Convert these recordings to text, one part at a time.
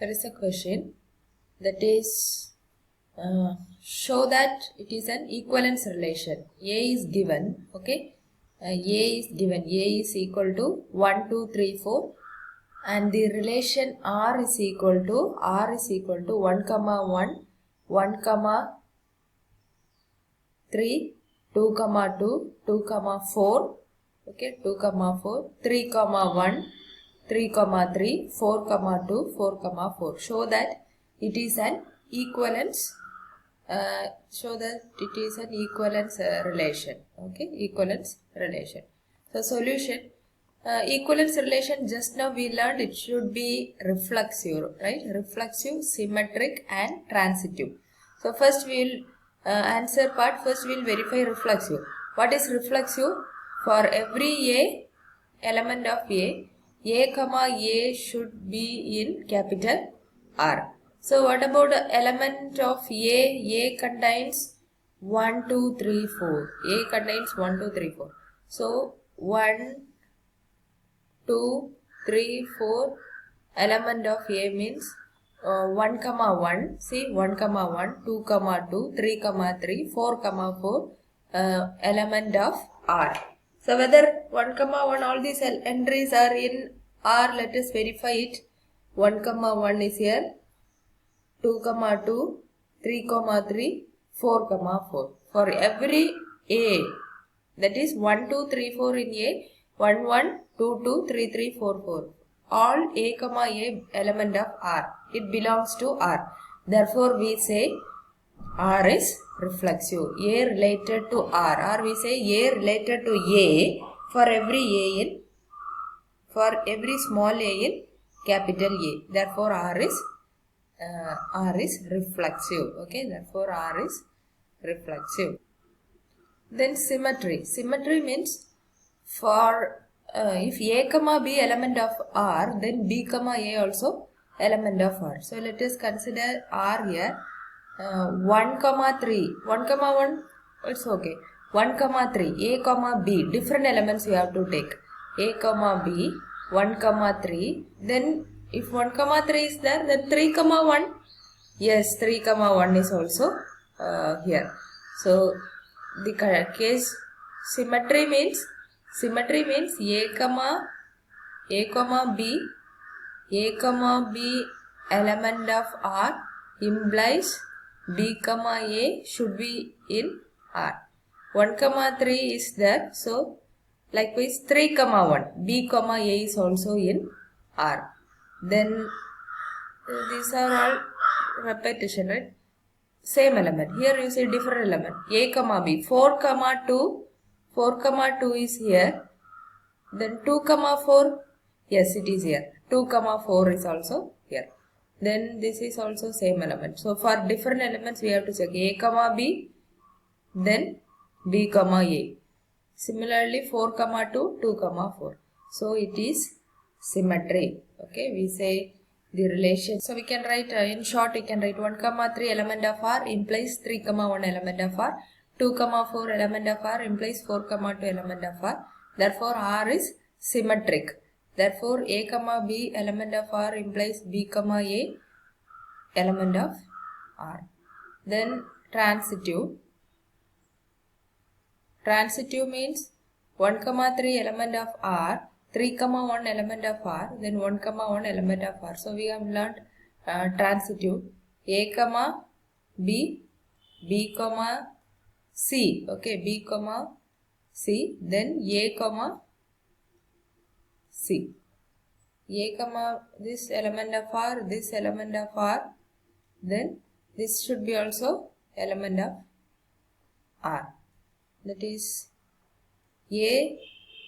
There is a question that is show that it is an equivalence relation. A is given, okay. A is given. A is equal to 1, 2, 3, 4, and the relation R is equal to 1, 1, 1, 3, 2, 2, 2, 4, okay, 2, 4, 3, 1, 3, 3, 4, 2, 4, 4. Show that it is an equivalence. Relation. Okay, equivalence relation. So solution. Equivalence relation, just now we learned it should be reflexive, right? Reflexive, symmetric and transitive. So first we will answer part. First we will verify reflexive. What is reflexive? For every A element of A comma A should be in capital R. So what about the element of A? A contains 1, 2, 3, 4. A contains 1, 2, 3, 4. So 1, 2, 3, 4 element of A means 1, 1. See 1, 1, 2, 2, 3, 3, 4, 4 element of R. So whether 1, 1 all these entries are in R, let us verify it. 1, 1 is here. 2, 2, 3, 3, 4, 4. For every A, that is 1, 2, 3, 4 in A, 1, 1, 2, 2, 3, 3, 4, 4. All A, A element of R. It belongs to R. Therefore, we say R is reflexive. A related to R. Or we say A related to A for every small A in capital A. Therefore, R is reflexive. Okay, therefore R is reflexive. Then symmetry. Symmetry means for if A comma B element of R, then B comma A also element of R. So let us consider R here. 1, 3. 1, 1, it's okay. 1, 3. A comma B. Different elements we have to take. A comma B. 1, 3. Then if 1, 3 is there, then 3, 1. Yes, 3, 1 is also here. So the case symmetry means A comma B element of R implies B comma A should be in R. 1, 3 is there. So likewise 3, 1 B comma A is also in R. Then these are all repetition, right? Same element. Here you see different element. A comma B. 4, 2. 4, 2 is here. Then 2, 4. Yes, it is here. 2, 4 is also here. Then this is also same element. So for different elements we have to check A comma B. Then B comma A. Similarly 4, 2. 2, 4. So it is symmetry. Okay, we say the relation. So we can write in short we can write 1, 3 element of R implies 3, 1 element of R. 2, 4 element of R implies 4, 2 element of R. Therefore R is symmetric. Therefore A comma B element of R implies B comma A element of R. Then transitive. Transitive means 1, 3 element of R, 3, 1 element of R, then 1, 1 element of R. So we have learnt transitive. A comma B, B comma C. Okay, B comma C, then A comma C. A comma this element of R, this element of R, then this should be also element of R. That is A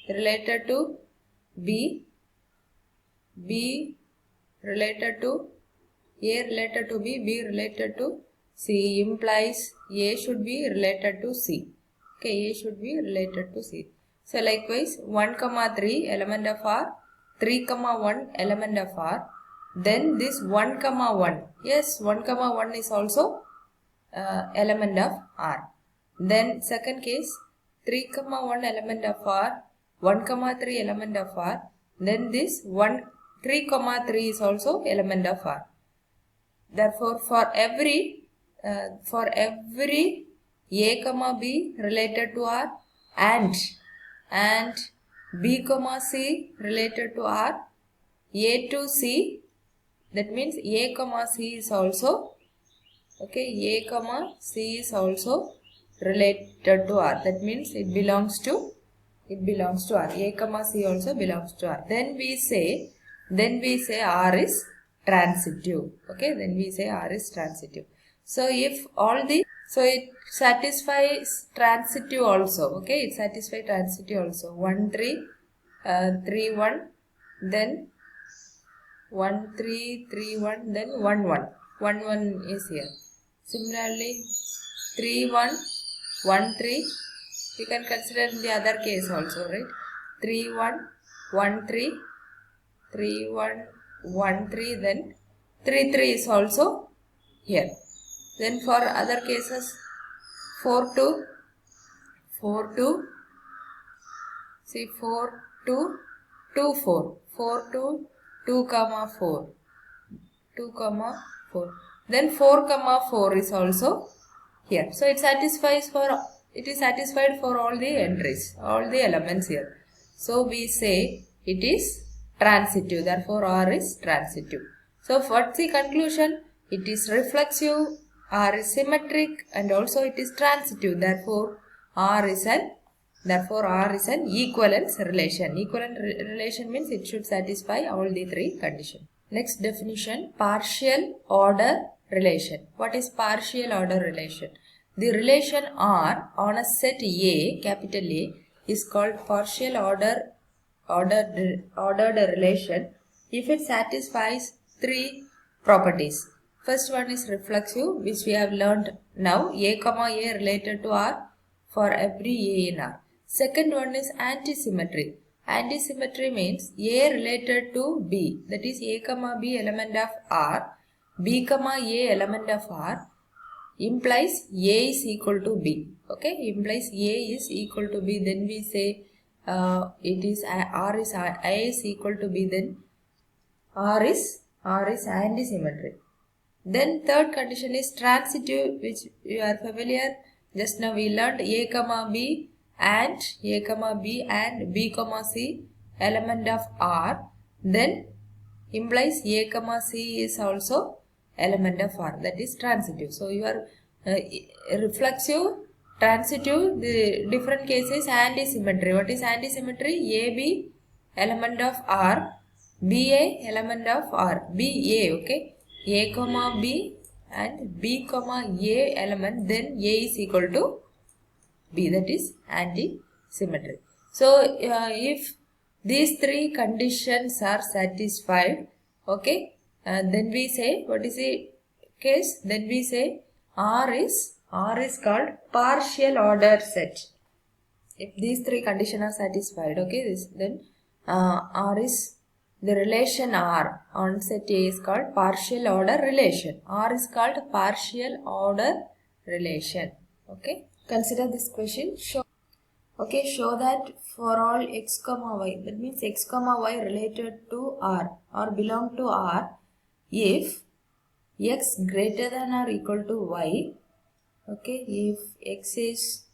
related to B, B related to A related to B, B related to C implies A should be related to C. Okay, A should be related to C. So likewise 1, 3 element of R, 3, 1 element of R. Then this 1, 1. Yes, 1, 1 is also element of R. Then second case 3, 1 element of R, 1, 3 element of R. Then this 3, 3 is also element of R. Therefore, for every a comma b related to R and b comma c related to R, a to c, that means a comma c is also, okay, a comma c is also related to R. That means it belongs to R. A comma c also belongs to R. Then we say R is transitive. Okay, then we say R is transitive. So if all the, so it satisfies transitive also. Okay, it satisfies transitive also. 1 3 3 1, then 1 3 3 1, then 1 1. 1 1 is here. Similarly, 3 1 1 3. You can consider in the other case also, right? 3 1 1 3 3 1 1 3, then 3 3 is also here. Then for other cases, 4 2 4 2, see 4 2 2 4 4 2 2 comma 4 2 comma 4, then 4 comma 4 is also here. So it satisfies for, it is satisfied for all the entries, all the elements here. So we say it is transitive. Therefore R is transitive. So what's the conclusion? It is reflexive, R is symmetric, and also it is transitive. Therefore R is an equivalence relation. Equivalent relation means it should satisfy all the three conditions. Next definition, partial order relation. What is partial order relation? The relation R on a set A, capital A, is called partial ordered relation if it satisfies three properties. First one is reflexive, which we have learned now, A comma A related to R for every A in R. Second one is antisymmetry. Antisymmetry means A related to B, that is A comma B element of R, B comma A element of R, implies A is equal to B. Okay, implies A is equal to B. Then we say it is R is A is equal to B. Then R is antisymmetry. Then third condition is transitive, which you are familiar. Just now we learned A comma B and B comma C element of R. Then implies A comma C is also element of R, that is transitive. So you are reflexive, transitive, the different cases, antisymmetry. What is antisymmetry? AB element of R, BA element of R, BA, okay, A comma B and B comma A element, then A is equal to B, that is antisymmetry. So if these three conditions are satisfied, okay, then we say, what is the case? Then we say R is called partial order set. If these three conditions are satisfied, okay, then R is, the relation R on set A is called partial order relation. R is called partial order relation. Okay, consider this question. Show that for all x comma y, that means x comma y related to R or belong to R, if x greater than or equal to y, okay, if x is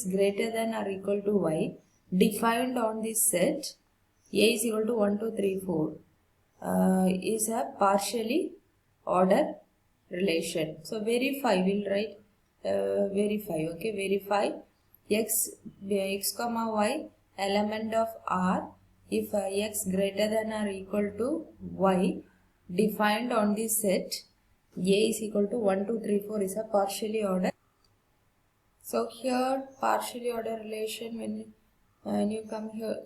greater than or equal to y, defined on this set A is equal to 1 2 3 4 is a partially ordered relation. So verify, we'll write verify, okay, verify x comma y element of R if x greater than or equal to y, defined on this set A is equal to 1 2 3 4 is a partially ordered. So here partially ordered relation, when you come here,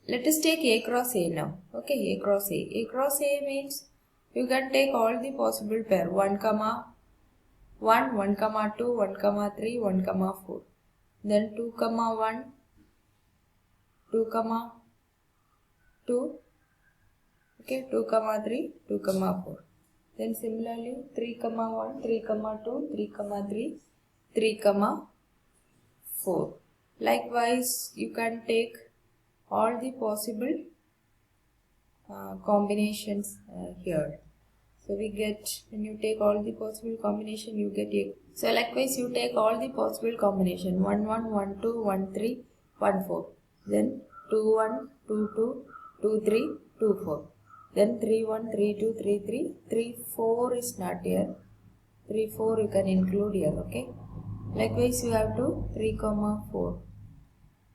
let us take A cross A now. Okay, A cross A. A cross A means you can take all the possible pair, 1 comma 1, 1 comma 2, 1 comma 3, 1 comma 4. Then 2 comma 1, 2 comma 2, okay, 2 comma 3, 2 comma 4. Then similarly 3 comma 1, 3 comma 2, 3 comma 3, 3 comma 4. Likewise, you can take all the possible combinations here. So we get, when you take all the possible combination, you get a. So likewise, you take all the possible combination 1 1 1 2 1 3 1 4. Then 2 1 2 2 2 3 2 4. Then 3 1 3 2 3 3 3 4 is not here. 3 4 you can include here. Okay. Likewise, you have to 3 4.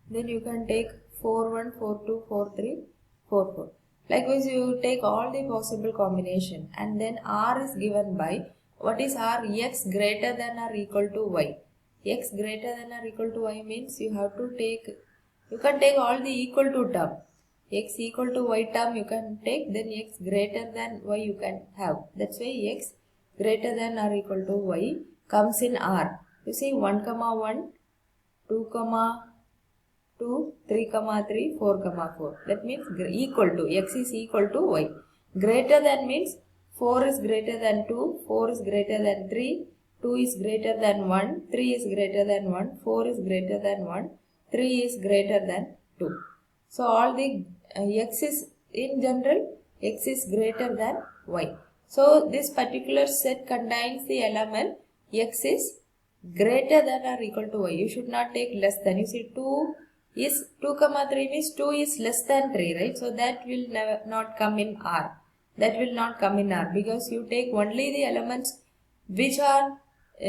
Then you can take 4 1 4 2 4 3 4 4. Likewise, you take all the possible combination, and then R is given by, what is R? X greater than or equal to Y. X greater than or equal to Y means you have to take, you can take all the equal to term. X equal to Y term you can take, then X greater than Y you can have. That's why X greater than or equal to Y comes in R. You see 1 1, 2 2, 3 3, 4 4. That means equal to, X is equal to Y. Greater than means 4 is greater than 2, 4 is greater than 3, 2 is greater than 1, 3 is greater than 1, 4 is greater than 1, 3 is greater than 2. So all the X is, in general, X is greater than Y. So this particular set contains the element X is greater than or equal to Y. You should not take less than. You see 2 is 2 3 means 2 is less than 3, right? So that will never not come in R. That will not come in R, because you take only the elements which are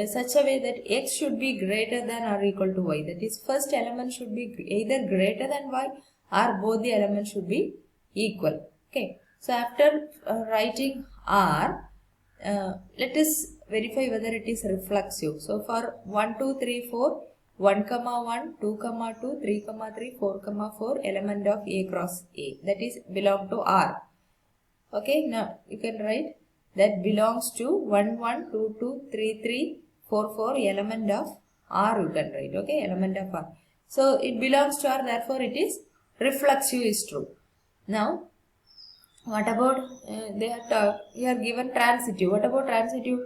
such a way that X should be greater than or equal to Y. That is, first element should be either greater than Y or both the elements should be equal. Okay. So after writing R, let us verify whether it is reflexive. So for 1 2 3 4, 1 1, 2 2, 3 3, 4 4 element of A cross A, that is belong to R. Okay, now you can write that belongs to 1 1, 2 2, 3 3, 4 4 element of R, you can write. Okay, element of R. So it belongs to R, therefore it is reflexive is true. Now what about here given transitive? What about transitive?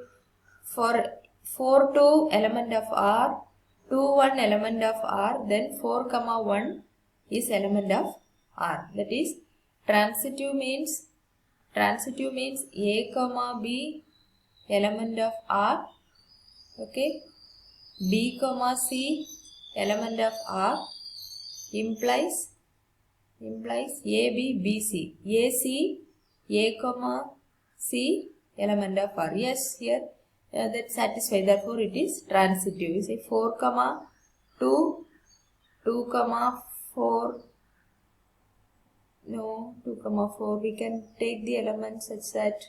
For 4 2 element of R, 2 1 element of R, then 4 1 is element of R. That is, transitive means A B element of R. Okay, B C element of R implies AB BC, AC A C element of R. Yes, here that satisfies. Therefore, it is transitive. You say 4 2, 2 4. No, 2 4. We can take the elements such that,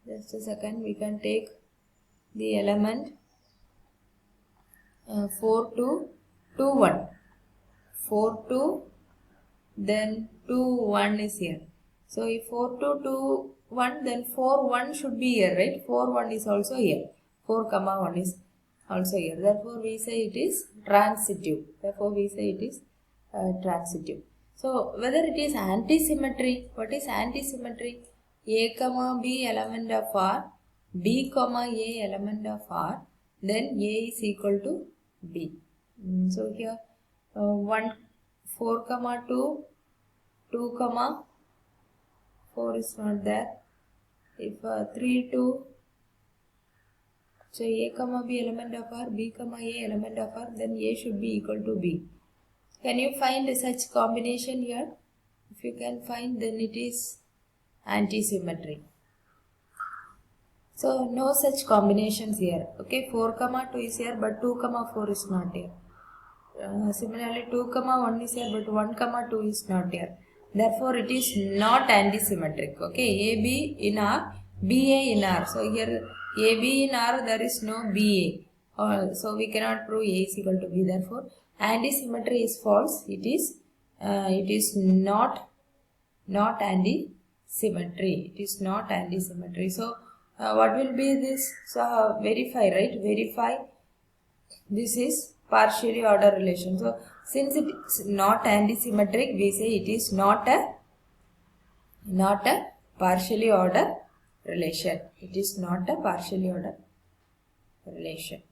just a second, we can take the element 4 2, 2 1. 4 2, then 2 1 is here. So if 4 2 2 1, then 4 1 should be here, right? 4 1 is also here. 4 1 is also here. Therefore we say it is transitive. Transitive. So whether it is antisymmetry, what is antisymmetry? A B element of R, B A element of R, then A is equal to B. So here 4 2, 2 4 is not there. If 3 2, so A B element of R, B A element of R, then A should be equal to B. Can you find such combination here? If you can find, then it is antisymmetry. So no such combinations here. Okay, 4 2 is here, but 2 4 is not here. Similarly, 2 1 is here, but 1 2 is not here. Therefore, it is not antisymmetric. Okay, AB in R, BA in R. So here AB in R, there is no BA. So we cannot prove A is equal to B. Therefore, antisymmetry is false. It is not antisymmetry. It is not antisymmetry. So what will be this? So verify, right? Verify. This is partially ordered relation. So since it is not antisymmetric, we say it is not a partially ordered relation. It is not a partially ordered relation.